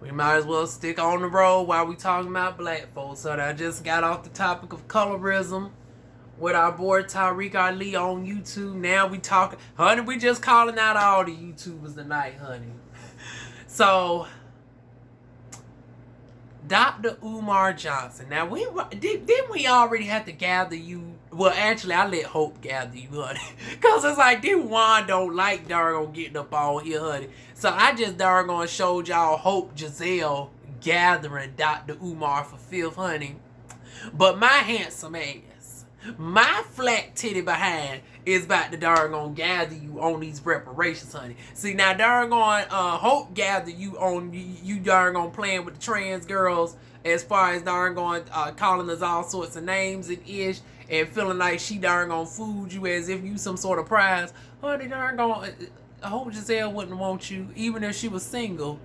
We might as well stick on the road while we talking about black folks. So I just got off the topic of colorism with our boy Tariq Ali on YouTube. Now we talking, honey, we just calling out all the YouTubers tonight, honey. So, Dr. Umar Johnson. Now, didn't we already have to gather you? Well, actually, I let Hope gather you, honey. Because it's like, this Juan don't like darn getting up on here, honey. So, I just darn showed y'all Hope Giselle gathering Dr. Umar for fifth, honey. But my handsome ass, my flat titty behind is about to darn gather you on these reparations, honey. See, now darn Hope gather you on you darn playing with the trans girls as far as darn calling us all sorts of names and ish and feeling like she darn fooled you as if you some sort of prize. Honey, darn Hope Giselle wouldn't want you even if she was single.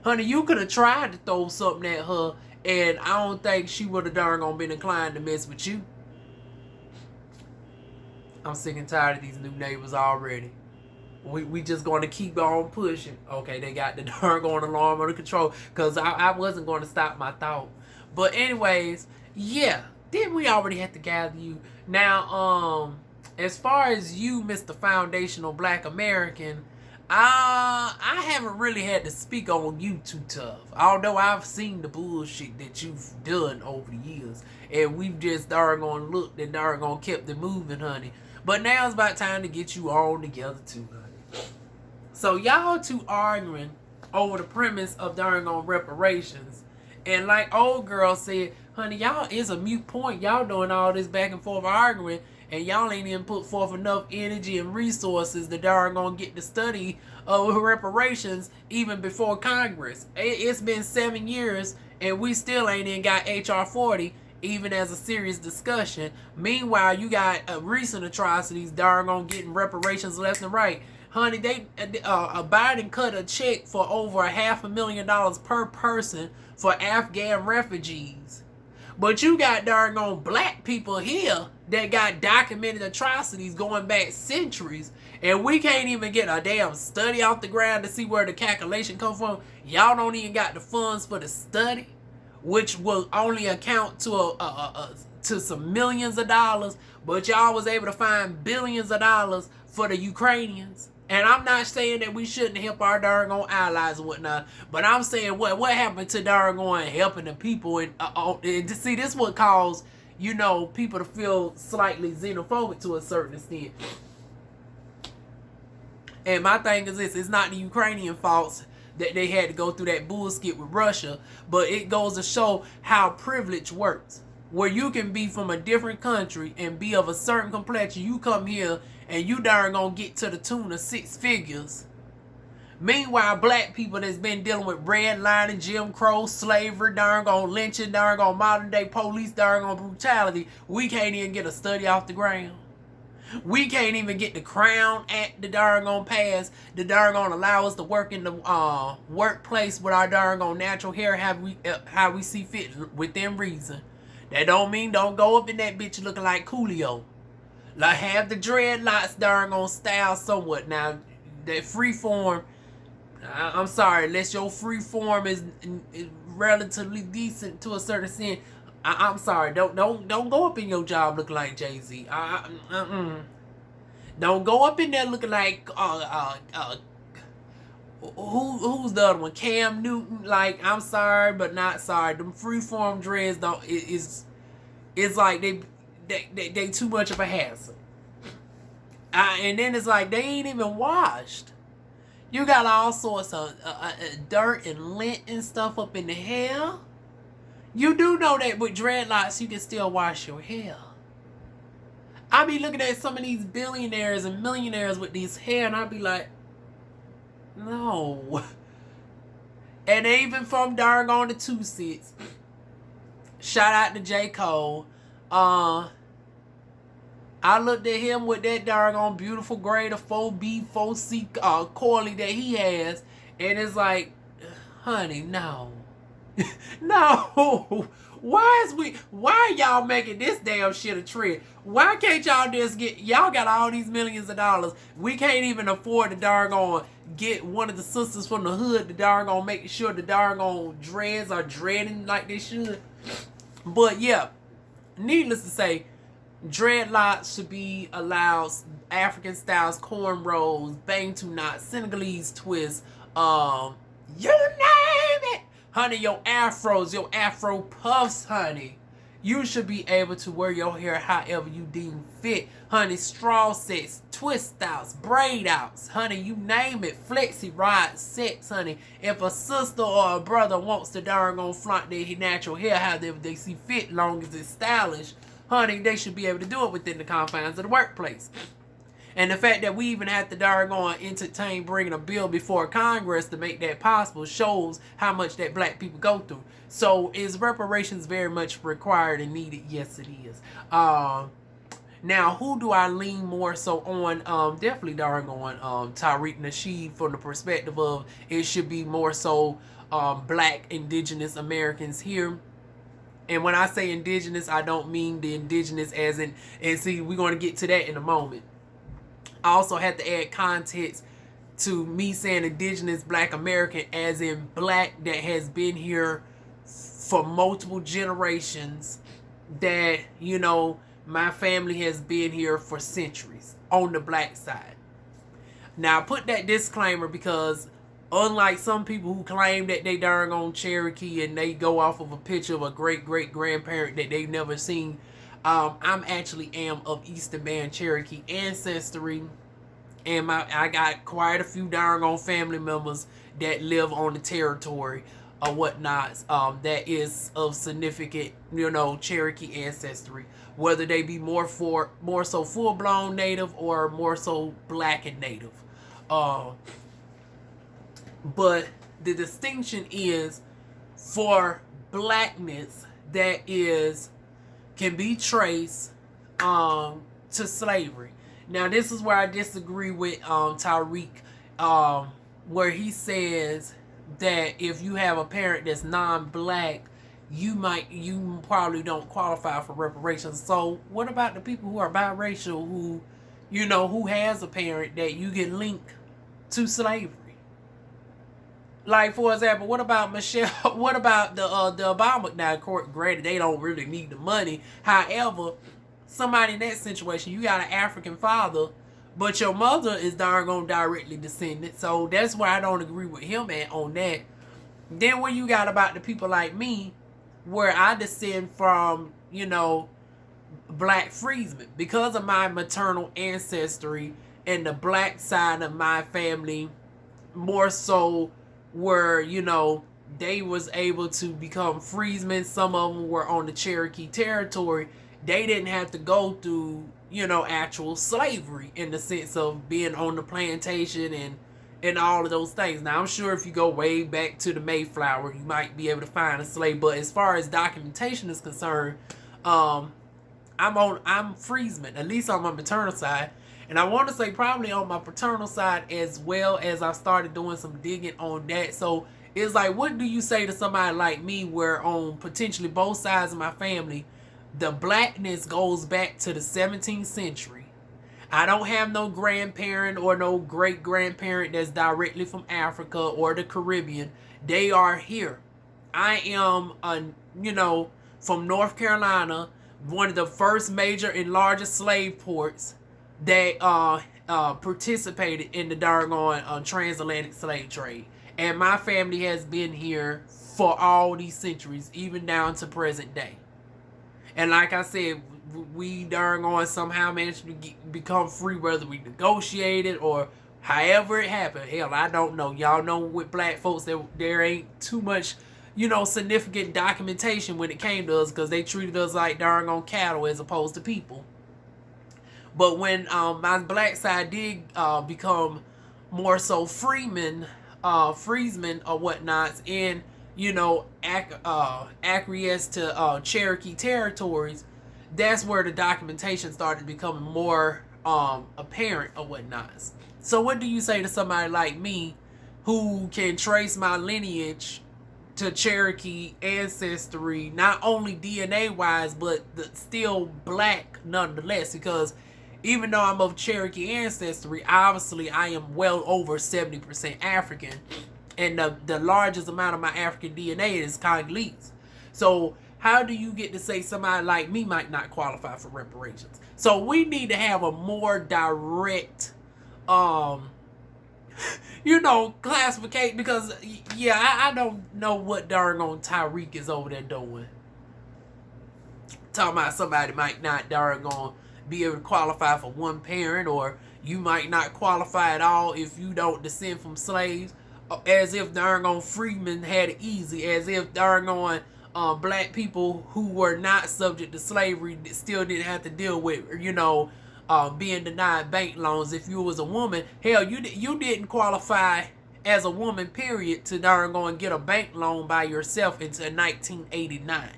Honey, you could have tried to throw something at her and I don't think she would have darn been inclined to mess with you. I'm sick and tired of these new neighbors already. We just going to keep on pushing. Okay, they got the darn alarm under control because I wasn't going to stop my thought. But anyways, yeah, didn't we already have to gather you? Now, as far as you, Mr. Foundational Black American, I haven't really had to speak on you too tough. Although I've seen the bullshit that you've done over the years. And we've just darn looked and darn kept it moving, honey. But now it's about time to get you all together too, honey. So y'all two arguing over the premise of darn reparations. And like old girl said, honey, y'all is a mute point. Y'all doing all this back and forth arguing. And y'all ain't even put forth enough energy and resources to darn get the study of reparations even before Congress. It's been 7 years and we still ain't even got H.R. 40 even as a serious discussion. Meanwhile, you got recent atrocities darn getting reparations left and right. Honey, Biden cut a check for over $500,000 per person for Afghan refugees. But you got darn black people here that got documented atrocities going back centuries. And we can't even get a damn study off the ground to see where the calculation come from. Y'all don't even got the funds for the study, which will only account to to some millions of dollars. But y'all was able to find billions of dollars for the Ukrainians. And I'm not saying that we shouldn't help our darn allies and whatnot, but I'm saying what happened to darn helping the people and to see this what caused people to feel slightly xenophobic to a certain extent. And my thing is this: it's not the Ukrainian faults that they had to go through that bullshit with Russia, but it goes to show how privilege works. Where you can be from a different country and be of a certain complexion, you come here and you darn gonna get to the tune of 6 figures. Meanwhile, black people that's been dealing with redlining, Jim Crow, slavery, darn gonna lynching, darn gonna modern day police, darn gonna brutality, we can't even get a study off the ground. We can't even get the Crown Act the darn gonna pass, the darn gonna allow us to work in the workplace with our darn gonna natural hair how we see fit within reason. That don't mean don't go up in that bitch looking like Coolio. Like have the dreadlocks darn on style somewhat. Now that free form, I'm sorry, unless your free form is relatively decent to a certain extent, I'm sorry. Don't go up in your job looking like Jay-Z. Don't go up in there looking like who's the other one? Cam Newton. Like, I'm sorry, but not sorry. Them freeform dreads don't. It's like they too much of a hassle. And then it's like they ain't even washed. You got all sorts of dirt and lint and stuff up in the hair. You do know that with dreadlocks you can still wash your hair. I be looking at some of these billionaires and millionaires with these hair and I be like, no. And even from darn on the 2-6. Shout out to J. Cole. I looked at him with that darn on beautiful grade of 4B, 4C coily that he has. And it's like, honey, no. No. Why y'all making this damn shit a trend? Why can't y'all just y'all got all these millions of dollars. We can't even afford to darn get one of the sisters from the hood to doggone make sure the doggone dreads are dreading like they should. But yeah, needless to say, dreadlocks should be allowed, African styles, cornrows, bang-to knots, Senegalese twists, you name it. Honey, your afros, your afro puffs, honey. You should be able to wear your hair however you deem fit. Honey, straw sets, twist outs, braid outs. Honey, you name it. Flexi rod sets, honey. If a sister or a brother wants to darn on flaunt their natural hair however they see fit, long as it's stylish, honey, they should be able to do it within the confines of the workplace. And the fact that we even have to doggone entertain bringing a bill before Congress to make that possible shows how much that black people go through. So is reparations very much required and needed? Yes, it is. Now, who do I lean more so on? Definitely doggone Tariq Nasheed, from the perspective of it should be more so black indigenous Americans here. And when I say indigenous, I don't mean the indigenous as in, and see, we're going to get to that in a moment. I also have to add context to me saying indigenous black American as in black that has been here for multiple generations, that, you know, my family has been here for centuries on the black side. Now, I put that disclaimer because unlike some people who claim that they darn on Cherokee and they go off of a picture of a great-great-grandparent that they've never seen, I'm actually am of Eastern Band Cherokee ancestry, and I got quite a few darn on family members that live on the territory or whatnot, that is of significant, you know, Cherokee ancestry, whether they be more so full-blown native or more so black and native. But the distinction is for blackness that can be traced to slavery. Now, this is where I disagree with Tariq, where he says that if you have a parent that's non-black, you probably don't qualify for reparations. So what about the people who are biracial, who, you know, who has a parent that you can link to slavery? Like, for example, what about Michelle? What about the Obama? Now, granted, they don't really need the money. However, somebody in that situation, you got an African father, but your mother is darn directly descended. So that's why I don't agree with him on that. Then when you got about the people like me, where I descend from, you know, black freedmen, because of my maternal ancestry and the black side of my family, more so where, you know, they was able to become freedmen. Some of them were on the Cherokee territory. They didn't have to go through, you know, actual slavery in the sense of being on the plantation and all of those things. Now, I'm sure if you go way back to the Mayflower, you might be able to find a slave. But as far as documentation is concerned, I'm freedman, at least on my maternal side. And I want to say probably on my paternal side as well, as I started doing some digging on that. So it's like, what do you say to somebody like me where on potentially both sides of my family, the blackness goes back to the 17th century? I don't have no grandparent or no great-grandparent that's directly from Africa or the Caribbean. They are here. I am, you know, from North Carolina, one of the first major and largest slave ports that participated in the darn transatlantic slave trade. And my family has been here for all these centuries, even down to present day. And like I said, we darn somehow managed to become free, whether we negotiated or however it happened. Hell, I don't know. Y'all know with black folks that there ain't too much, you know, significant documentation when it came to us, because they treated us like darn cattle as opposed to people. But when my black side did become more so freedmen or whatnot, and, you know, acquiesce to Cherokee territories, that's where the documentation started becoming more apparent or whatnot. So what do you say to somebody like me who can trace my lineage to Cherokee ancestry, not only DNA wise, but still black nonetheless? Because Even though I'm of Cherokee ancestry, obviously I am well over 70% African. And the largest amount of my African DNA is Congolese. So how do you get to say somebody like me might not qualify for reparations? So we need to have a more direct, classification. Because, I don't know what darn on Tariq is over there doing. Talking about somebody might not darn on be able to qualify for one parent, or you might not qualify at all if you don't descend from slaves. As if darn on freedmen had it easy. As if darn on black people who were not subject to slavery still didn't have to deal with, being denied bank loans. If you was a woman, hell, you didn't qualify as a woman, period, to darn go and get a bank loan by yourself until 1989.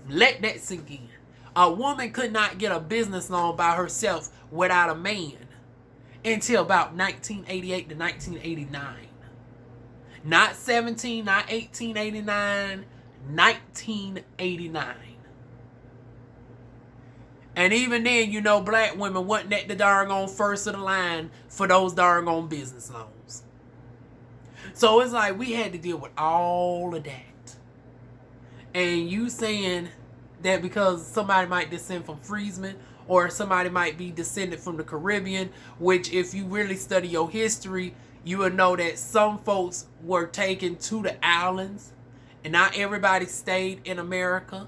Let that sink in. A woman could not get a business loan by herself without a man until about 1988 to 1989. Not 17, not 1889, 1989. And even then, black women wasn't at the darn on first of the line for those darn on business loans. So it's like we had to deal with all of that. And you saying that because somebody might descend from freedmen, or somebody might be descended from the Caribbean, which if you really study your history, you will know that some folks were taken to the islands, and not everybody stayed in America.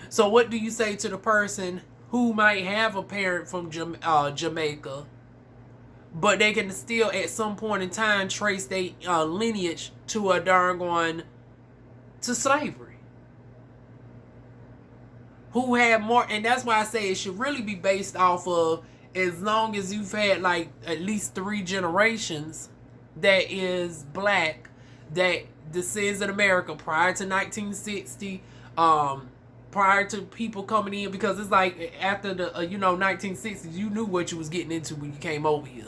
So what do you say to the person who might have a parent from Jamaica, but they can still at some point in time trace their lineage to a to slavery? Who had more, and that's why I say it should really be based off of as long as you've had like at least 3 generations that is black that descends in America prior to 1960, prior to people coming in, because it's like after the 1960s, you knew what you was getting into when you came over here.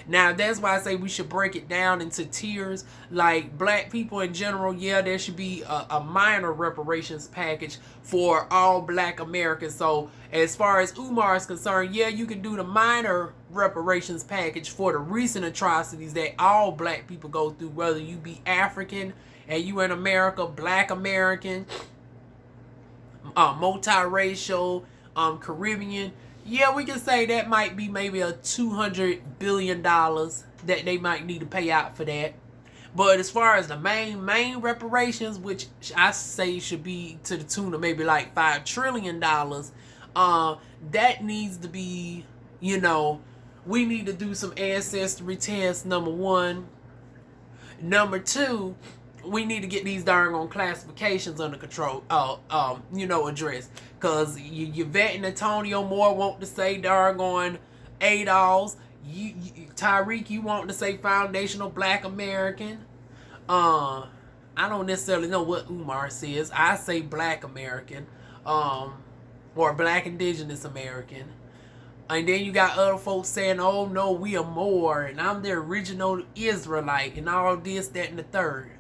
Now that's why I say we should break it down into tiers. Like black people in general, there should be a minor reparations package for all black Americans. So as far as Umar is concerned, you can do the minor reparations package for the recent atrocities that all black people go through, whether you be African and you in America, black American, multiracial, Caribbean. We can say that might be maybe a $200 billion that they might need to pay out for that. But as far as the main reparations, which I say should be to the tune of maybe like $5 trillion, that needs to be, we need to do some ancestry tests, number one. Number two, we need to get these darn on classifications under control, addressed. Because you vetting Antonio Moore want to say darn on ADOS. Tariq, you want to say foundational black American. I don't necessarily know what Umar says. I say black American, or black indigenous American. And then you got other folks saying, oh no, we are more, and I'm the original Israelite, and all this, that, and the third.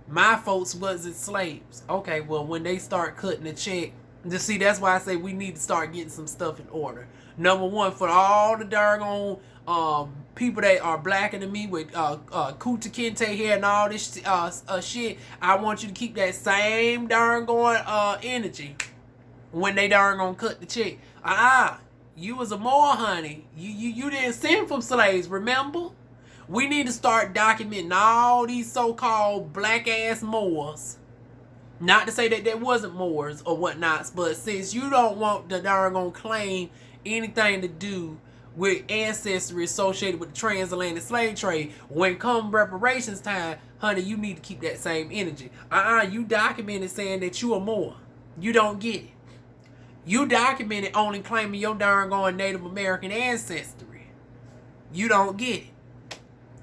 My folks wasn't slaves. Okay, well, when they start cutting the check, see, that's why I say we need to start getting some stuff in order. Number one, for all the darn on people that are blacker than me with Kuta Kente hair and all this shit, I want you to keep that same darn energy when they darn gonna cut the check. You was a Moor, honey. You didn't send from slaves, remember? We need to start documenting all these so-called black-ass Moors. Not to say that there wasn't Moors or whatnots, but since you don't want the darn gonna claim anything to do with ancestry associated with the transatlantic slave trade, when come reparations time, honey, you need to keep that same energy. You documented saying that you are Moor. You don't get it. You documented only claiming your darn Native American ancestry. You don't get it.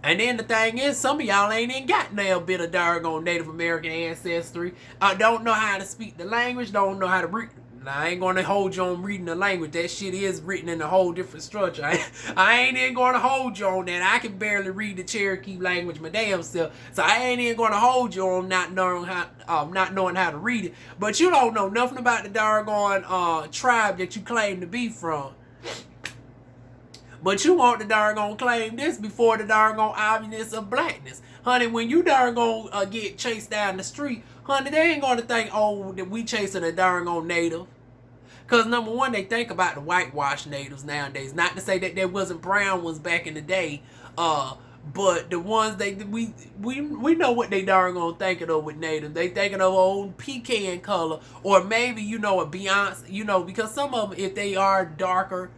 And then the thing is, some of y'all ain't even got no bit of darn Native American ancestry. Don't know how to speak the language, don't know how to read Now, I ain't going to hold you on reading the language. That shit is written in a whole different structure. I ain't even going to hold you on that. I can barely read the Cherokee language my damn self. So I ain't even going to hold you on not knowing how to read it. But you don't know nothing about the doggone tribe that you claim to be from. But you want to darn claim this before the darn obviousness of blackness. Honey, when you darn get chased down the street, honey, they ain't going to think, oh, that we chasing a darn native. Because number one, they think about the whitewashed natives nowadays. Not to say that there wasn't brown ones back in the day. But the ones we know what they darn thinking of with natives. They thinking of old pecan color. Or maybe, a Beyonce, because some of them, if they are darker,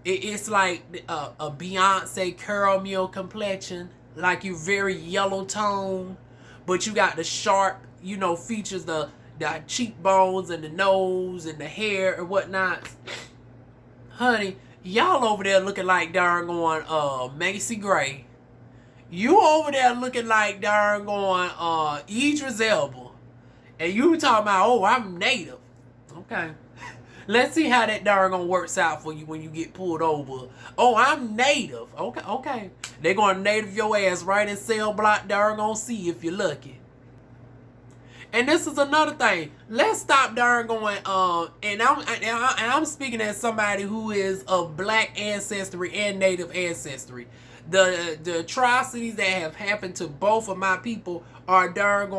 it's like a Beyonce caramel complexion, like you very yellow tone, but you got the sharp, features, the cheekbones and the nose and the hair and whatnot. Honey, y'all over there looking like darn Macy Gray. You over there looking like darn Idris Elba, and you talking about, oh, I'm native. Okay. Let's see how that darn works out for you when you get pulled over. Oh, I'm native. Okay. They're going to native your ass right in cell block darn C if you're lucky. And this is another thing. Let's stop darn and I'm speaking as somebody who is of black ancestry and native ancestry. The atrocities that have happened to both of my people are darn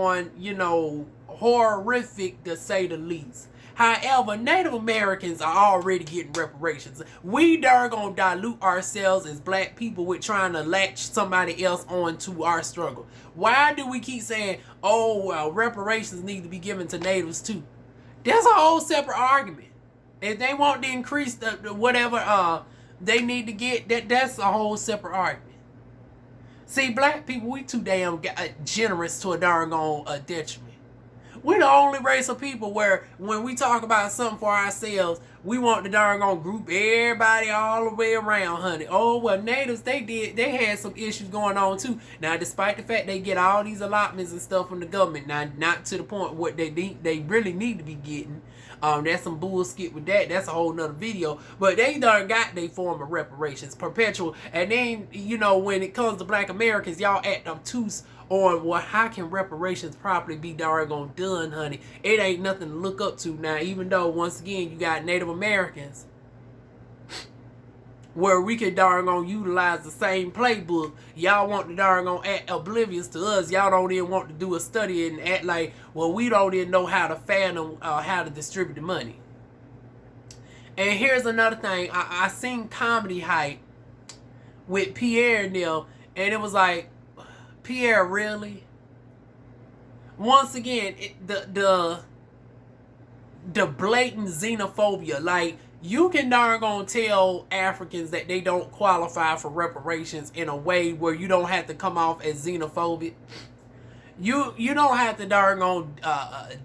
horrific to say the least. However, Native Americans are already getting reparations. We darn dilute ourselves as black people with trying to latch somebody else onto our struggle. Why do we keep saying, reparations need to be given to natives too? That's a whole separate argument. If they want to increase the whatever they need to get, that's a whole separate argument. See, black people, we too damn generous to a darn detriment. We're the only race of people where when we talk about something for ourselves, we want the darn group everybody all the way around, honey. Oh, well, natives, they had some issues going on too. Now, despite the fact they get all these allotments and stuff from the government, now not to the point what they really need to be getting. That's some bullshit with that. That's a whole nother video. But they done got their form of reparations, perpetual. And then, when it comes to black Americans, y'all act obtuse on, well, how can reparations properly be doggone done, honey? It ain't nothing to look up to now, even though, once again, you got Native Americans where we could doggone utilize the same playbook. Y'all want to doggone act oblivious to us. Y'all don't even want to do a study and act like, well, we don't even know how to fathom how to distribute the money. And here's another thing. I seen Comedy Hype with Pierre and them, and it was like, Pierre, really? Once again, the blatant xenophobia. Like, you can darn tell Africans that they don't qualify for reparations in a way where you don't have to come off as xenophobic. You don't have to darn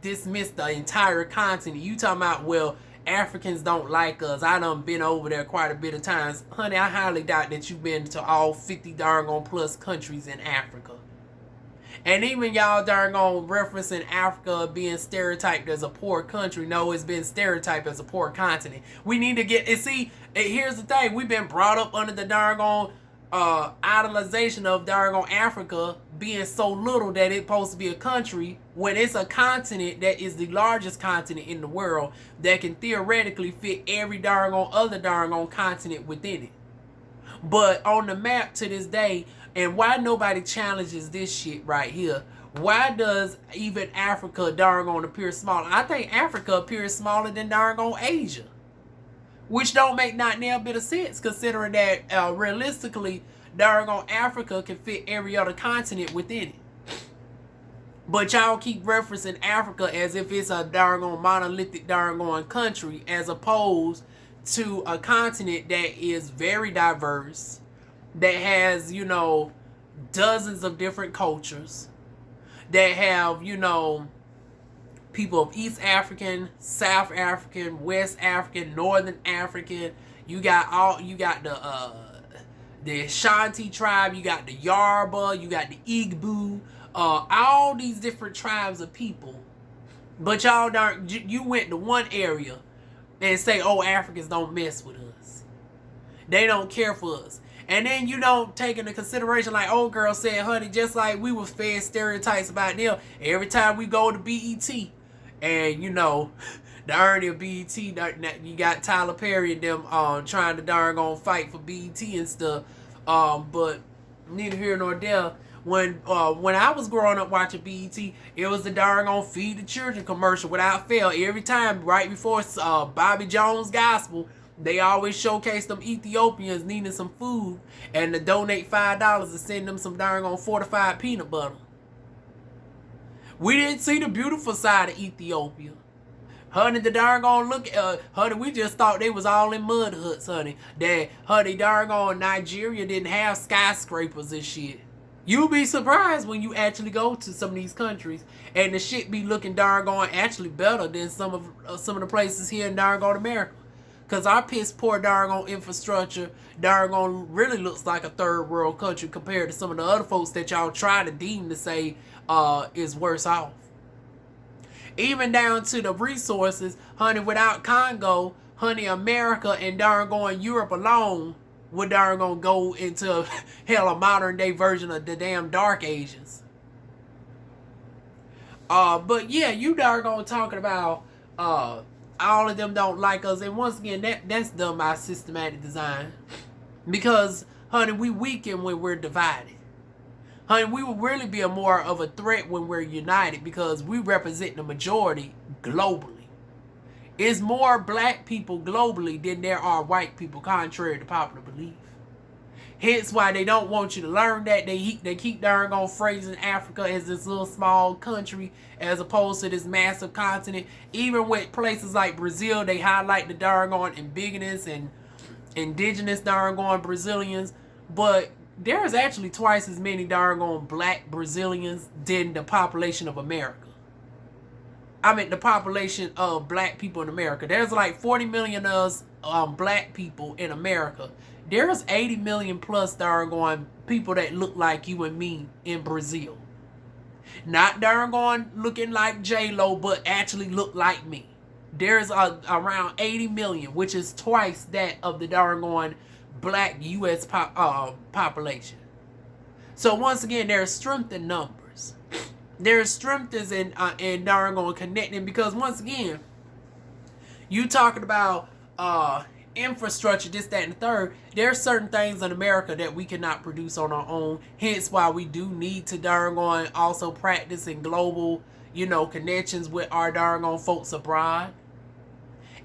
dismiss the entire continent. You talking about, well, Africans don't like us. I done been over there quite a bit of times. Honey, I highly doubt that you've been to all 50 darn plus countries in Africa. And even y'all darn referencing Africa being stereotyped as a poor country. No, it's been stereotyped as a poor continent. We need to get, and see, here's the thing. We've been brought up under the darn idolization of darn Africa being so little that it's supposed to be a country, when it's a continent that is the largest continent in the world that can theoretically fit every darn other darn continent within it. But on the map to this day, and why nobody challenges this shit right here, why does even Africa darn appear smaller? I think Africa appears smaller than darn Asia, which don't make not now a bit of sense, considering that realistically darn Africa can fit every other continent within it. But y'all keep referencing Africa as if it's a darn monolithic darn country, as opposed to a continent that is very diverse, that has, dozens of different cultures, that have, people of East African, South African, West African, Northern African. You got the Ashanti tribe, you got the Yoruba, you got the Igbo, all these different tribes of people. But y'all you went to one area and say, oh, Africans don't mess with us. They don't care for us. And then you don't take into consideration, like old girl said, honey, just like we was fed stereotypes about them. Every time we go to BET, and you know, the irony of BET, you got Tyler Perry and them trying to darn on fight for BET and stuff. But neither here nor there. When I was growing up watching BET, it was the darn on Feed the Children commercial without fail. Every time, right before Bobby Jones Gospel, they always showcase them Ethiopians needing some food and to donate $5 to send them some darn on fortified peanut butter. We didn't see the beautiful side of Ethiopia. Honey, the darn on look, honey, we just thought they was all in mud huts, honey. That, honey, darn on Nigeria didn't have skyscrapers and shit. You'll be surprised when you actually go to some of these countries and the shit be looking darn on actually better than some of the places here in darn on America. Because our piss poor darn on infrastructure darn on really looks like a third world country compared to some of the other folks that y'all try to deem to say is worse off. Even down to the resources, honey, without Congo, honey, America and darn on Europe alone would darn gonna go into hell a modern day version of the damn Dark Ages. But yeah, you darn gonna talking about all of them don't like us, and once again that's done by systematic design. Because honey, we weaken when we're divided. Honey, we will really be more of a threat when we're united because we represent the majority globally. It's more black people globally than there are white people, contrary to popular belief. Hence why they don't want you to learn that. They keep darn on phrasing Africa as this little small country as opposed to this massive continent. Even with places like Brazil, they highlight the darn on indigenous and indigenous darn on Brazilians. But there's actually twice as many darn on black Brazilians than the population of America. I mean, the population of black people in America. There's like 40 million of us black people in America. There's 80 million plus darn on people that look like you and me in Brazil. Not darn on looking like J-Lo, but actually look like me. There's around 80 million, which is twice that of the darn on black U.S. population. So once again, there's strength in numbers. There's strength is in darn on connecting, because once again, you talking about infrastructure, this, that, and the third. There's certain things in America that we cannot produce on our own. Hence why we do need to darn on also practice in global, connections with our darn on folks abroad.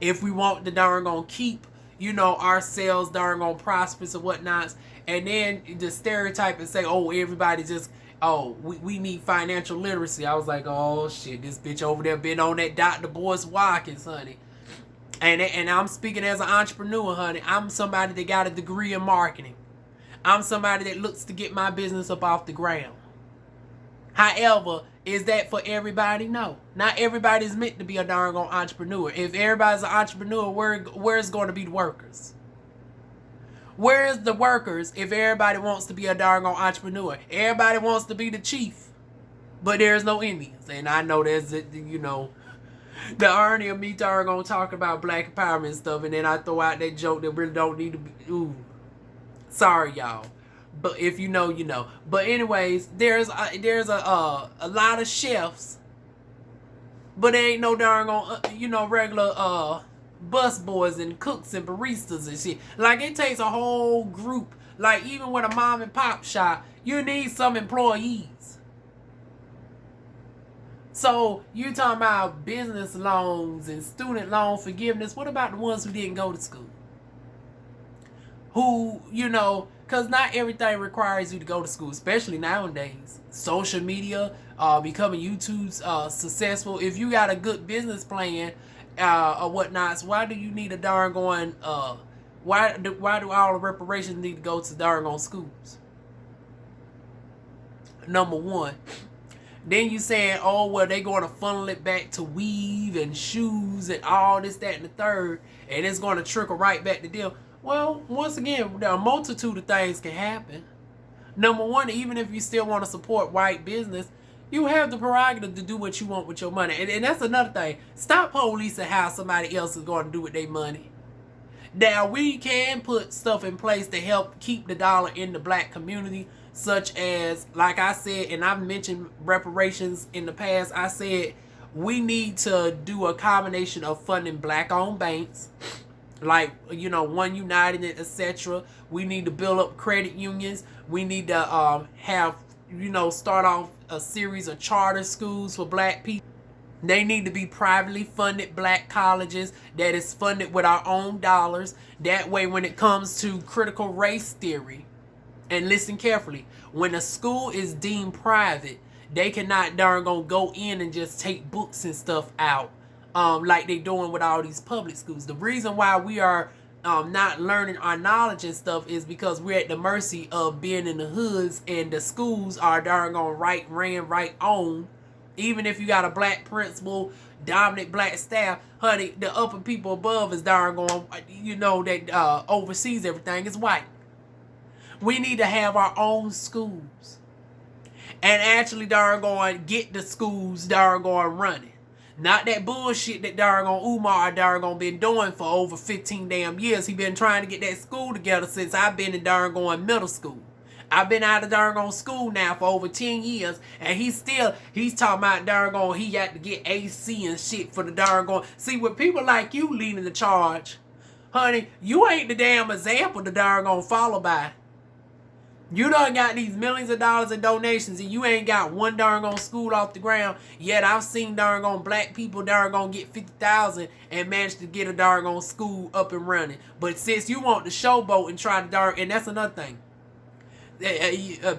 If we want to darn on keep, ourselves darn on prosperous and whatnot, and then the stereotype and say, oh, everybody just, oh, we need financial literacy. I was like, oh shit, this bitch over there been on that Dr. Boyce Watkins, honey. And I'm speaking as an entrepreneur, honey. I'm somebody that got a degree in marketing. I'm somebody that looks to get my business up off the ground. However, is that for everybody? No. Not everybody's meant to be a darn on entrepreneur. If everybody's an entrepreneur, where's going to be the workers? Where's the workers if everybody wants to be a darn on entrepreneur? Everybody wants to be the chief. But there's no Indians. And I know there's, the irony of me darn gonna talk about black empowerment and stuff, and then I throw out that joke that really don't need to be. Ooh, sorry y'all, but if you know, you know. But anyways, there's a lot of chefs, but there ain't no darn on regular bus boys and cooks and baristas and shit. Like, it takes a whole group. Like, even with a mom and pop shop, you need some employees. So, you're talking about business loans and student loan forgiveness. What about the ones who didn't go to school? Who, because not everything requires you to go to school, especially nowadays. Social media, becoming YouTube's successful. If you got a good business plan or whatnot, so why do you need a darn going, why do all the reparations need to go to darn on schools? Number one. Then you saying, oh, well, they going to funnel it back to weave and shoes and all this, that, and the third, and it's going to trickle right back to them. Well, once again, there are a multitude of things can happen. Number one, even if you still want to support white business, You have the prerogative to do what you want with your money. And that's another thing. Stop policing how somebody else is going to do with their money. Now, we can put stuff in place to help keep the dollar in the black community, such as, like I said, and I've mentioned reparations in the past, I said we need to do a combination of funding black-owned banks, like, One United, etc. We need to build up credit unions. We need to have, start off a series of charter schools for black people. They need to be privately funded black colleges that is funded with our own dollars. That way, when it comes to critical race theory, and listen carefully, when a school is deemed private, they cannot darn gonna go in and just take books and stuff out like they doing with all these public schools. The reason why we are not learning our knowledge and stuff is because we're at the mercy of being in the hoods, and the schools are darn gonna ran right on. Even if you got a black principal, dominant black staff, honey, the upper people above is darn going, that oversees everything is white. We need to have our own schools and actually darn going get the schools darn going running. Not that bullshit that darn on Umar darn going been doing for over 15 damn years. He been trying to get that school together since I've been in darn going middle school. I've been out of darn on school now for over 10 years, and he's talking about darn on he got to get AC and shit for the darn on. See, with people like you leading the charge, honey, you ain't the damn example the darn on follow by. You done got these millions of dollars in donations, and you ain't got one darn on school off the ground. Yet I've seen darn on black people darn on get 50,000 and manage to get a darn on school up and running. But since you want to showboat and try to darn, and that's another thing.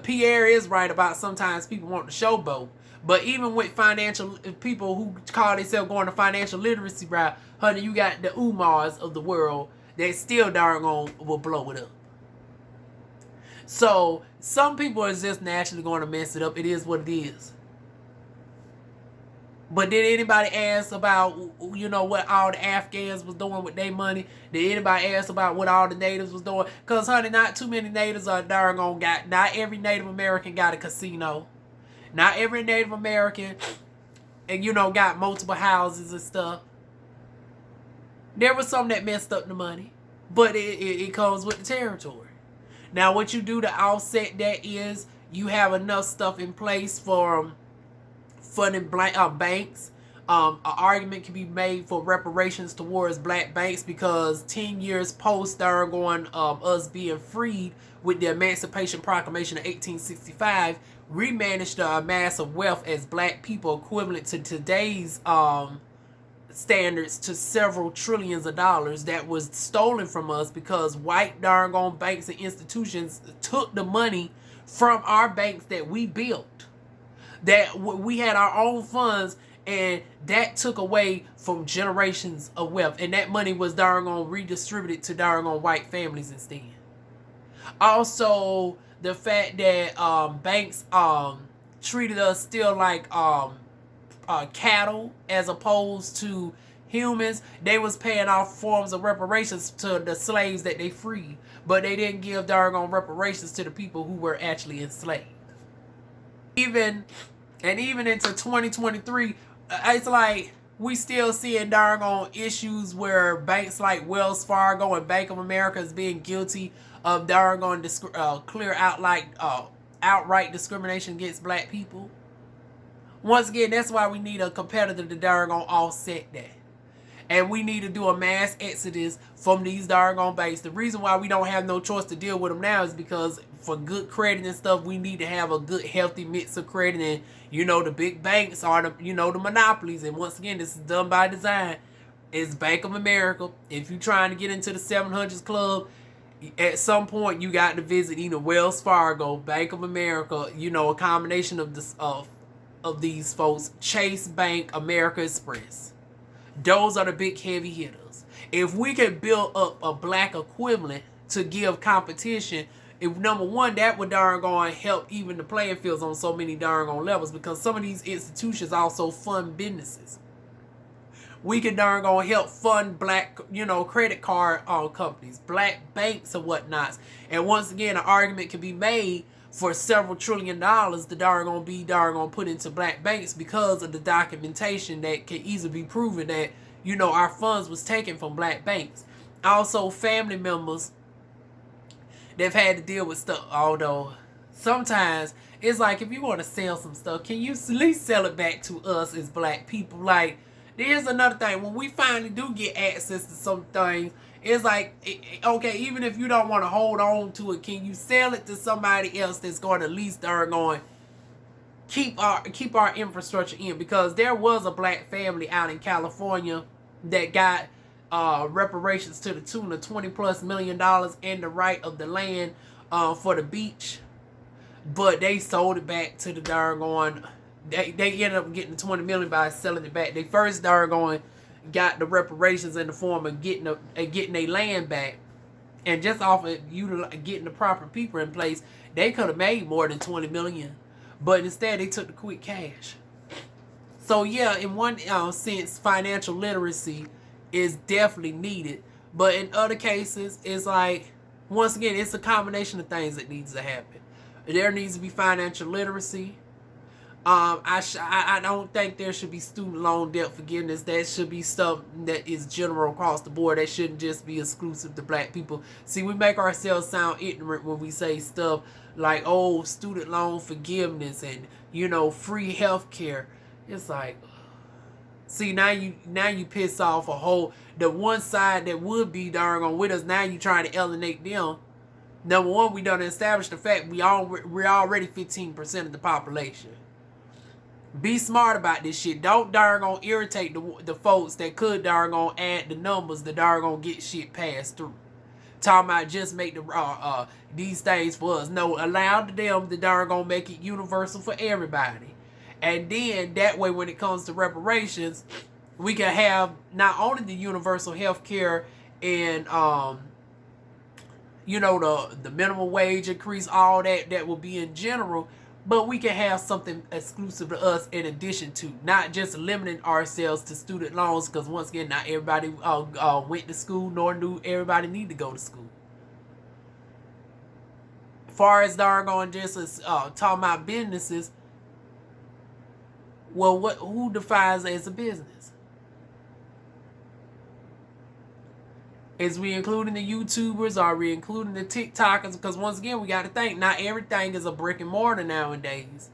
Pierre is right about sometimes people want to showboat. But even with financial people who call themselves going to financial literacy route, honey, you got the Umars of the world that still darn on will blow it up. So some people are just naturally going to mess it up. It is what it is. But did anybody ask about, what all the Afghans was doing with their money? Did anybody ask about what all the natives was doing? Because, honey, not too many natives are darn on got. Not every Native American got a casino. Not every Native American, and got multiple houses and stuff. There was some that messed up the money, but it comes with the territory. Now, what you do to offset that is you have enough stuff in place for funding banks. An argument can be made for reparations towards black banks because 10 years post us being freed with the Emancipation Proclamation of 1865, we managed to amass a wealth as black people equivalent to today's standards to several trillions of dollars that was stolen from us because white darn on banks and institutions took the money from our banks that we built. That we had our own funds, and that took away from generations of wealth, and that money was darn on redistributed to darn on white families instead. Also, the fact that banks treated us still like cattle as opposed to humans. They was paying off forms of reparations to the slaves that they freed, but they didn't give darn on reparations to the people who were actually enslaved. Even into 2023, it's like we still seeing darn on issues where banks like Wells Fargo and Bank of America is being guilty of darn on clear outright discrimination against black people. Once again, that's why we need a competitor to darn on offset that. And we need to do a mass exodus from these darn on banks. The reason why we don't have no choice to deal with them now is because for good credit and stuff, we need to have a good, healthy mix of credit. And, the big banks are the monopolies. And once again, this is done by design. It's Bank of America. If you're trying to get into the 700s club, at some point you got to visit either Wells Fargo, Bank of America, a combination of this of these folks, Chase Bank, America Express. Those are the big heavy hitters. If we can build up a black equivalent to give competition, if number one, that would darn going help even the playing fields on so many darn on levels, because some of these institutions also fund businesses. We can darn going help fund black, credit card companies, black banks and whatnots. And once again, an argument can be made for several $trillion the doggone be doggone put into black banks because of the documentation that can easily be proven that, you know, our funds was taken from black banks. Also, family members, they've had to deal with stuff, although sometimes it's like, if you want to sell some stuff, can you at least sell it back to us as black people? Like, there's another thing. When we finally do get access to some things, it's like, okay, even if you don't want to hold on to it, can you sell it to somebody else that's going to at least they're going keep our infrastructure in? Because there was a black family out in California that got reparations to the tune of $20+ million and the right of the land for the beach, but they sold it back to the doggone. They ended up getting the $20 million by selling it back. They first doggone got the reparations in the form of getting their land back, and just off of getting the proper people in place, they could have made more than $20 million, but instead they took the quick cash. So yeah, in one sense, financial literacy is definitely needed, but in other cases, it's like, once again, it's a combination of things that needs to happen. There needs to be financial literacy. I don't think there should be student loan debt forgiveness. That should be stuff that is general across the board. That shouldn't just be exclusive to black people. See, we make ourselves sound ignorant when we say stuff like, oh, student loan forgiveness and, you know, free health care. It's like, see, now you piss off the one side that would be doggone with us. Now you trying to alienate them. Number one, we done established the fact we're already 15% of the population. Be smart about this shit. Don't doggone irritate the folks that could doggone add the numbers that doggone get shit passed through. Talking about just make these things for us. No, allow them to doggone make it universal for everybody. And then that way, when it comes to reparations, we can have not only the universal health care and you know, the minimum wage increase, all that will be in general, but we can have something exclusive to us in addition to, not just limiting ourselves to student loans, because once again, not everybody went to school, nor knew everybody need to go to school. As far as doggone just talking about businesses, well, who defines as a business? Is we including the YouTubers? Are we including the TikTokers? Because once again, we got to think, not everything is a brick and mortar nowadays.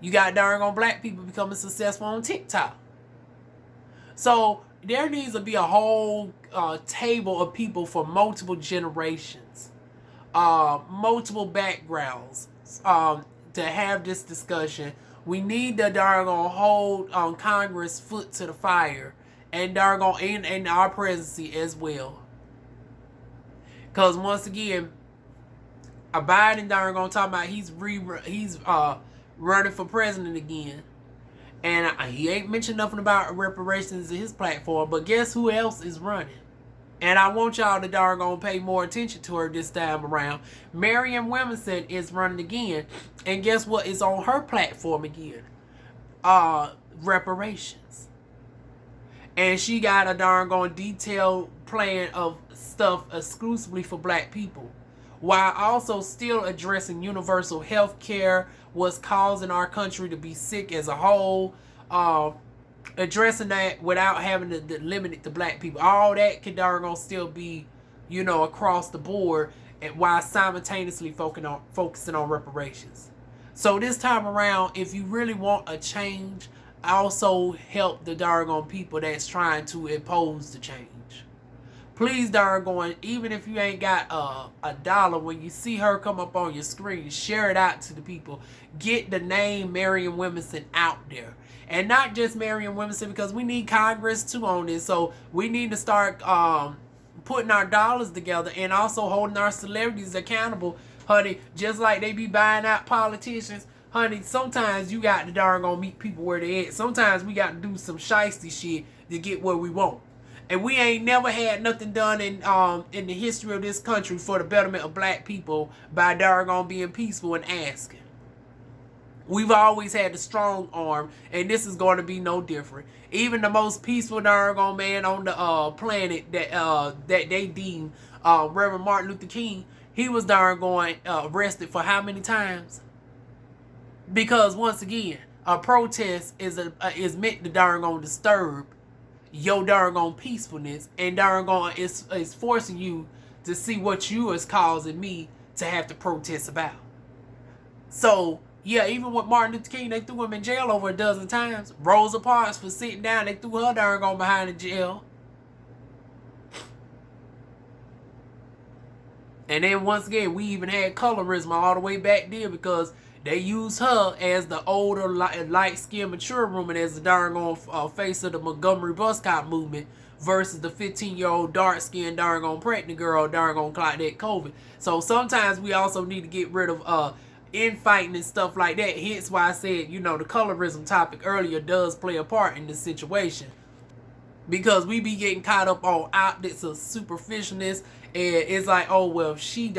You got doggone black people becoming successful on TikTok. So there needs to be a whole table of people for multiple generations, multiple backgrounds, to have this discussion. We need to doggone hold Congress foot to the fire, and doggone in our presidency as well. Because once again, Biden doggone talking about he's running for president again, and he ain't mentioned nothing about reparations in his platform. But guess who else is running? And I want y'all to doggone pay more attention to her this time around. Marianne Williamson is running again, and guess what is on her platform again? Reparations. And she got a doggone detailed plan of stuff exclusively for black people, while also still addressing universal health care, what's causing our country to be sick as a whole, addressing that without having to limit it to black people. All that can doggone still be, you know, across the board, and while simultaneously focusing on reparations. So this time around, if you really want a change, also help the doggone people that's trying to impose the change. Please, doggone, even if you ain't got a dollar, when you see her come up on your screen, share it out to the people. Get the name Marianne Williamson out there. And not just Marianne Williamson, because we need Congress too on this. So we need to start putting our dollars together and also holding our celebrities accountable. Honey, just like they be buying out politicians, honey, sometimes you got to doggone meet people where they at. Sometimes we got to do some shiesty shit to get what we want. And we ain't never had nothing done in the history of this country for the betterment of black people by doggone being peaceful and asking. We've always had the strong arm, and this is going to be no different. Even the most peaceful doggone man on the planet that they deem Reverend Martin Luther King, He was darn going arrested for how many times? Because once again, a protest is meant to darn gonna disturb your darn gone peacefulness, and darn gone is forcing you to see what you is causing me to have to protest about. So yeah, even with Martin Luther King, they threw him in jail over a dozen times. Rosa Parks for sitting down, they threw her darn gone behind the jail. And then once again, we even had colorism all the way back there because they used her as the older, light-skinned, mature woman as the darn on face of the Montgomery bus cop movement versus the 15-year-old dark-skinned darn on pregnant girl darn on Claudette COVID. So sometimes we also need to get rid of infighting and stuff like that. Hence why I said, you know, the colorism topic earlier does play a part in this situation. Because we be getting caught up on optics of superficialness, and it's like, oh well, she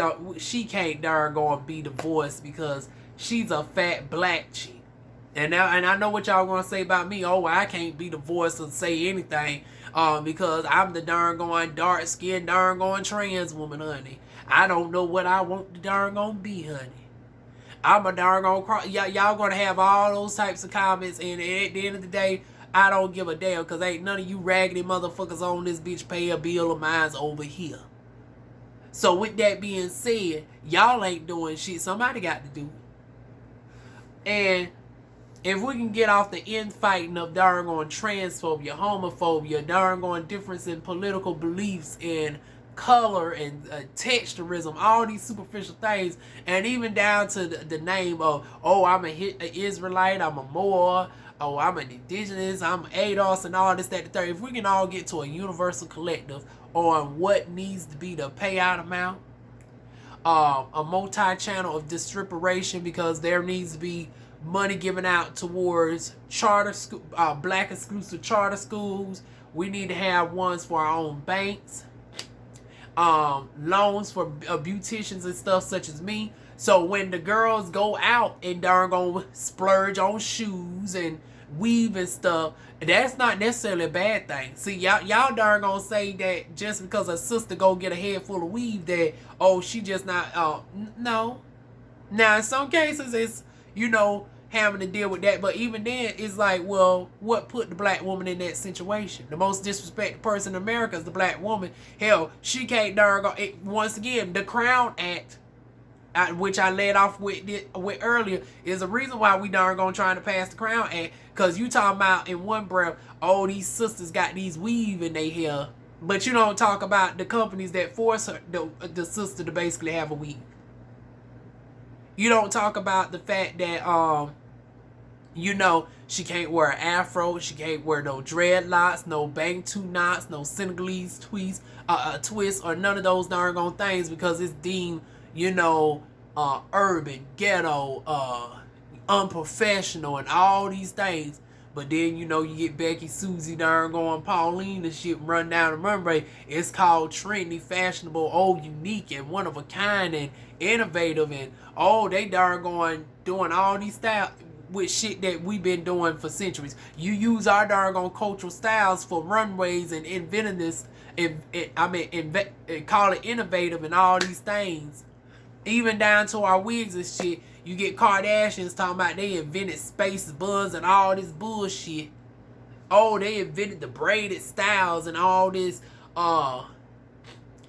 can't darn go and be divorced because she's a fat black chick. And I know what y'all gonna say about me. Oh, I can't be divorced or say anything because I'm the darn going dark skinned darn going trans woman, honey. I don't know what I want to darn gonna be, honey. I'm a darn gonna y'all gonna have all those types of comments, and at the end of the day, I don't give a damn because ain't none of you raggedy motherfuckers on this bitch pay a bill of mine's over here. So with that being said, y'all ain't doing shit. Somebody got to do it. And if we can get off the infighting of darn on transphobia, homophobia, darn on difference in political beliefs and color and texturism, all these superficial things, and even down to the name of, oh, I'm an Israelite, I'm a Moor, oh, I'm an indigenous, I'm ADOS, and all this, that, the third. If we can all get to a universal collective on what needs to be the payout amount, a multi-channel of distribution, because there needs to be money given out towards charter school, black exclusive charter schools. We need to have ones for our own banks, loans for beauticians and stuff such as me. So when the girls go out and darn gonna splurge on shoes and weave and stuff, that's not necessarily a bad thing. See, y'all darn gonna say that just because a sister go get a head full of weave that, oh, she just not, no. Now in some cases it's, you know, having to deal with that, but even then it's like, well, what put the black woman in that situation? The most disrespected person in America is the black woman. Hell, she can't darn go, once again, the Crown Act, which I led off with earlier, is a reason why we darn gonna trying to pass the Crown Act. Because you talking about in one breath, oh, these sisters got these weave in their hair, but you don't talk about the companies that force her, the sister to basically have a weave. You don't talk about the fact that you know, she can't wear an afro, she can't wear no dreadlocks, no bantu knots, no Senegalese twists, or none of those darn gone things, because it's deemed, you know, urban, ghetto, unprofessional, and all these things. But then, you know, you get Becky, Susie, darn going Pauline and shit, run down the runway. It's called trendy, fashionable, oh, unique, and one of a kind, and innovative, and oh, they darn going doing all these styles with shit that we've been doing for centuries. You use our darn on cultural styles for runways and inventiveness, and call it innovative and all these things. Even down to our wigs and shit. You get Kardashians talking about they invented space buns and all this bullshit. Oh, they invented the braided styles and all this, and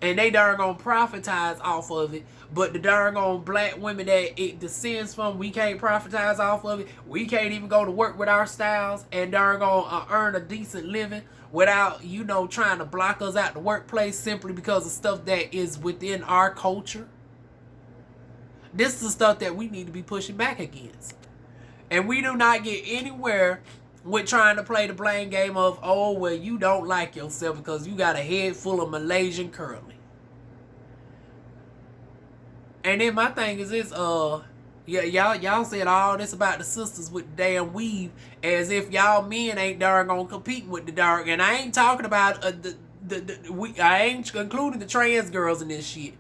they darn gonna profitize off of it. But the darn on black women that it descends from, we can't profitize off of it. We can't even go to work with our styles and darn gonna earn a decent living without, you know, trying to block us out the workplace simply because of stuff that is within our culture. This is the stuff that we need to be pushing back against. And we do not get anywhere with trying to play the blame game of, oh, well, you don't like yourself because you got a head full of Malaysian curly. And then my thing is this, y'all said all this about the sisters with the damn weave as if y'all men ain't darn gonna compete with the dark. And I ain't talking about I ain't including the trans girls in this shit.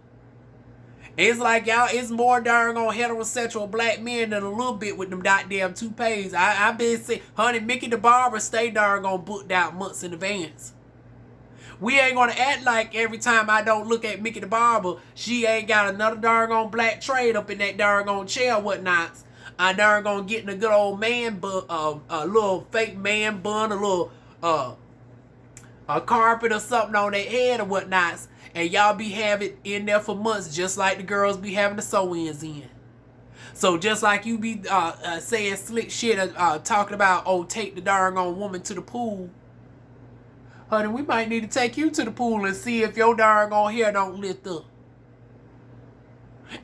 It's like y'all, it's more darn on heterosexual black men than a little bit with them goddamn toupees. I've been saying, honey, Mickey the barber stay darn on booked out months in advance. We ain't gonna act like every time I don't look at Mickey the Barber, she ain't got another darn black trade up in that darn chair or whatnots. I darn getting a good old man bun, a little fake man bun, a little a carpet or something on their head or whatnots, and y'all be having in there for months, just like the girls be having the sew-ins in. So just like you be saying slick shit, talking about, oh, take the darn woman to the pool. Honey, we might need to take you to the pool and see if your darn hair don't lift up.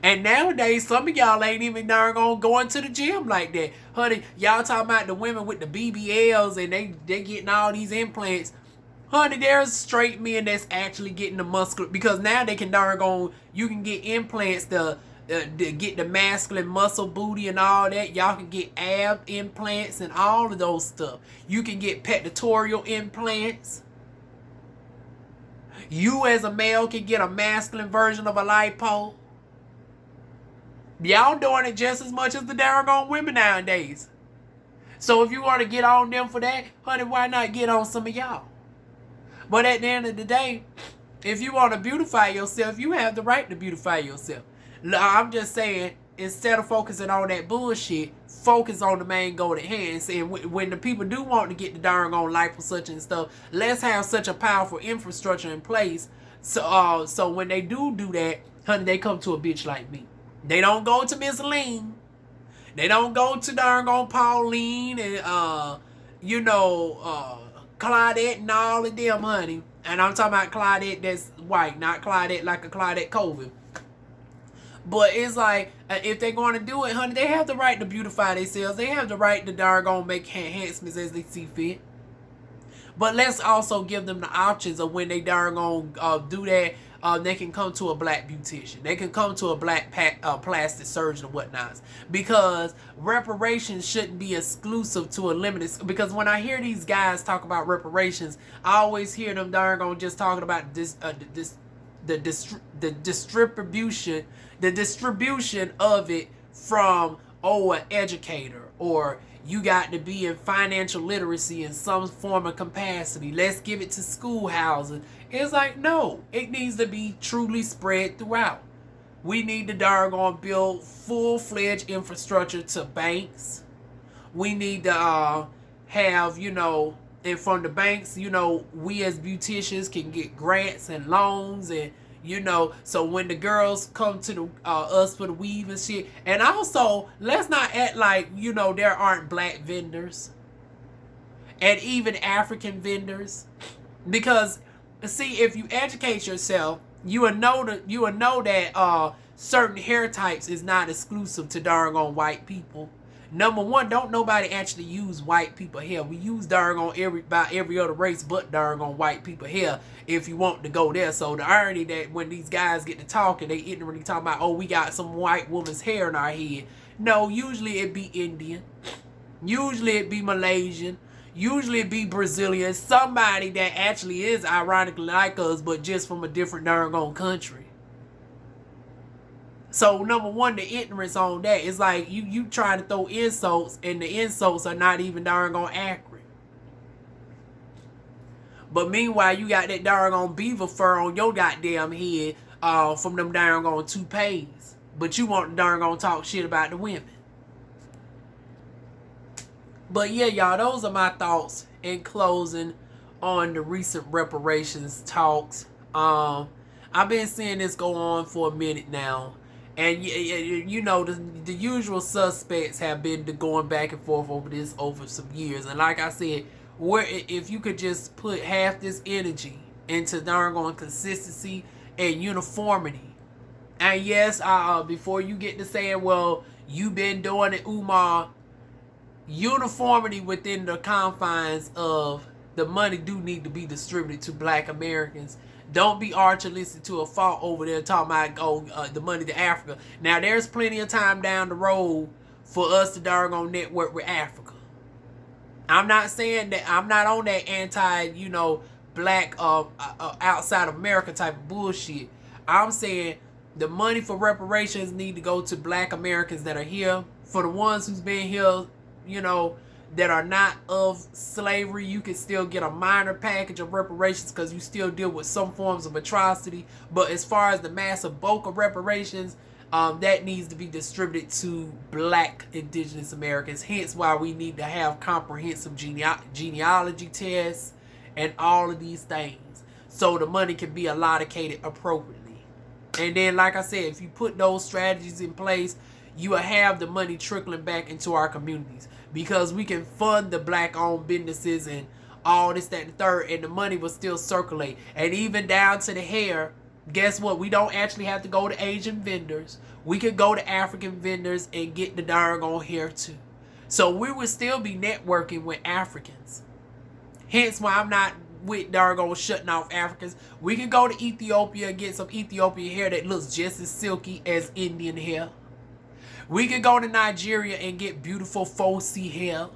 And nowadays, some of y'all ain't even darn going to the gym like that. Honey, y'all talking about the women with the BBLs and they getting all these implants. Honey, there's straight men that's actually getting the muscular, because now they can you can get implants to get the masculine muscle booty and all that. Y'all can get ab implants and all of those stuff. You can get pectoral implants. You as a male can get a masculine version of a lipo. Y'all doing it just as much as the darn women nowadays. So if you want to get on them for that, honey, why not get on some of y'all? But at the end of the day, if you want to beautify yourself, you have the right to beautify yourself. I'm just saying, instead of focusing on that bullshit, focus on the main goal at hand. And when the people do want to get the darn liposuction and stuff, let's have such a powerful infrastructure in place. So when they do that, honey, they come to a bitch like me. They don't go to Miss Lean. They don't go to darn Pauline and Claudette and all of them, honey. And I'm talking about Claudette that's white, not Claudette like a Claudette COVID. But it's like, if they're going to do it, honey, they have the right to beautify themselves. They have the right to darn make enhancements as they see fit. But let's also give them the options of when they darn do that. They can come to a black beautician. They can come to a black plastic surgeon and whatnot. Because reparations shouldn't be exclusive to a limited. Because when I hear these guys talk about reparations, I always hear them darn just talking about the distribution of it from an educator, or you got to be in financial literacy in some form of capacity. Let's give it to schoolhouses. It's like, no, it needs to be truly spread throughout. We need to darn build full-fledged infrastructure to banks. We need to have, and from the banks, we as beauticians can get grants and loans, and so when the girls come to us for the weave and shit. And also, let's not act like, there aren't black vendors and even African vendors. Because, see, if you educate yourself, you will know that certain hair types is not exclusive to darn white people. Number one, don't nobody actually use white people hair. We use darn about every other race but darn white people hair, if you want to go there. So the irony that when these guys get to talking, they ignorantly talking about, oh, we got some white woman's hair in our head. No, usually it be Indian. Usually it be Malaysian. Usually it be Brazilian. Somebody that actually is ironically like us, but just from a different darn country. So number one, the ignorance on that is like you trying to throw insults, and the insults are not even darn accurate. But meanwhile, you got that darn beaver fur on your goddamn head from them darn toupees. But you want to darn talk shit about the women. But yeah, y'all, those are my thoughts in closing on the recent reparations talks. I've been seeing this go on for a minute now. And the usual suspects have been going back and forth over this over some years. And like I said, if you could just put half this energy into darn consistency and uniformity. And yes, before you get to saying, well, you've been doing it, Umar, uniformity within the confines of the money do need to be distributed to black Americans. Don't be archer-listed to a fault over there talking about the money to Africa. Now, there's plenty of time down the road for us to darn network with Africa. I'm not saying that I'm not on that anti, black outside of America type of bullshit. I'm saying the money for reparations need to go to black Americans that are here. For the ones who's been here, that are not of slavery, you can still get a minor package of reparations because you still deal with some forms of atrocity. But as far as the massive bulk of reparations, that needs to be distributed to black indigenous Americans. Hence why we need to have comprehensive genealogy tests and all of these things, so the money can be allocated appropriately. And then, like I said, if you put those strategies in place, you will have the money trickling back into our communities, because we can fund the black-owned businesses and all this, that, and the third, and the money will still circulate. And even down to the hair, guess what? We don't actually have to go to Asian vendors. We could go to African vendors and get the darn on hair too. So we would still be networking with Africans. Hence why I'm not with darn shutting off Africans. We can go to Ethiopia and get some Ethiopian hair that looks just as silky as Indian hair. We could go to Nigeria and get beautiful Fosi hair.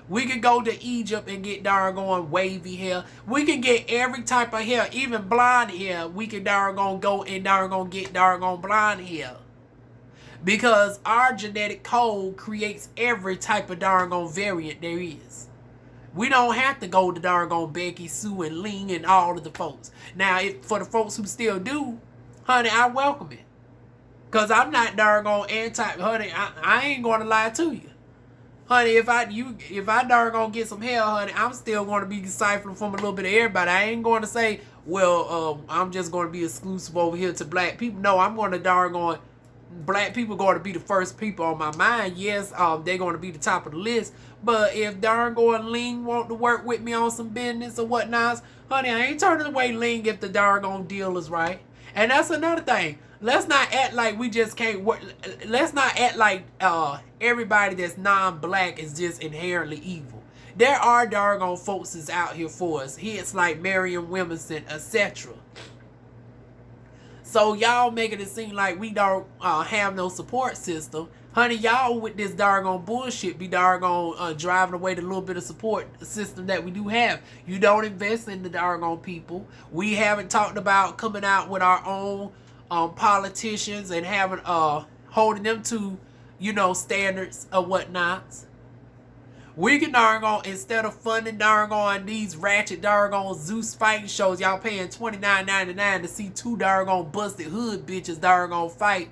We could go to Egypt and get darn wavy hair. We can get every type of hair, even blonde hair. We can darn go and darn get darn blonde hair. Because our genetic code creates every type of darn variant there is. We don't have to go to darn Becky, Sue, and Ling and all of the folks. Now, for the folks who still do, honey, I welcome it. Because I'm not darn anti, honey, I ain't going to lie to you. Honey, if I darn get some hair, honey, I'm still going to be deciphering from a little bit of everybody. I ain't going to say, well, I'm just going to be exclusive over here to black people. No, I'm going to darn black people going to be the first people on my mind. Yes, they're going to be the top of the list. But if darn Ling want to work with me on some business or whatnot, honey, I ain't turning away Ling if the darn deal is right. And that's another thing. Let's not act like we just can't work. Let's not act like everybody that's non-black is just inherently evil. There are darn folks that's out here for us. Hits like Merriam-Webster, etc. So y'all making it seem like we don't have no support system. Honey, y'all with this darn bullshit be darn driving away the little bit of support system that we do have. You don't invest in the darn people. We haven't talked about coming out with our own politicians and having holding them to, standards or whatnot. We can darn instead of funding darn these ratchet darn Zeus fighting shows, y'all paying $29.99 to see two darn busted hood bitches darn fight.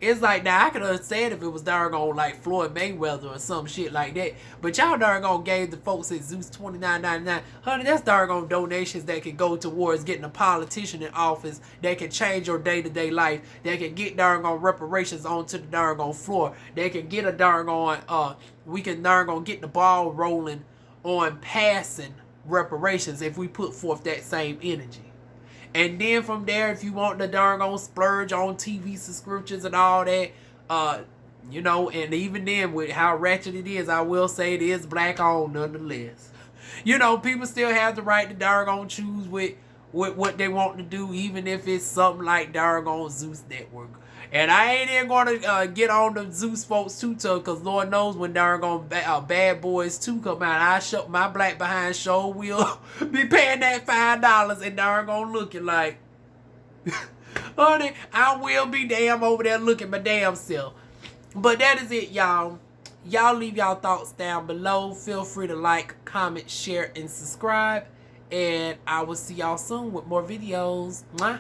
It's like, now I could understand if it was darn like Floyd Mayweather or some shit like that. But y'all darn gave the folks at Zeus $29.99. Honey, that's darn donations that can go towards getting a politician in office that can change your day-to-day life. That can get darn reparations onto the darn floor. That can get a darn we can darn get the ball rolling on passing reparations if we put forth that same energy. And then from there, if you want the darn splurge on TV subscriptions and all that, and even then with how ratchet it is, I will say it is black owned nonetheless. People still have the right to darn choose with what they want to do, even if it's something like darn Zeus Network. And I ain't even going to get on the Zeus folks too tough, because Lord knows when darn Bad Boys 2 come out, my black behind show will be paying that $5 and darn looking like, honey, I will be damn over there looking my damn self. But that is it, y'all. Y'all leave y'all thoughts down below. Feel free to like, comment, share, and subscribe. And I will see y'all soon with more videos. Mwah.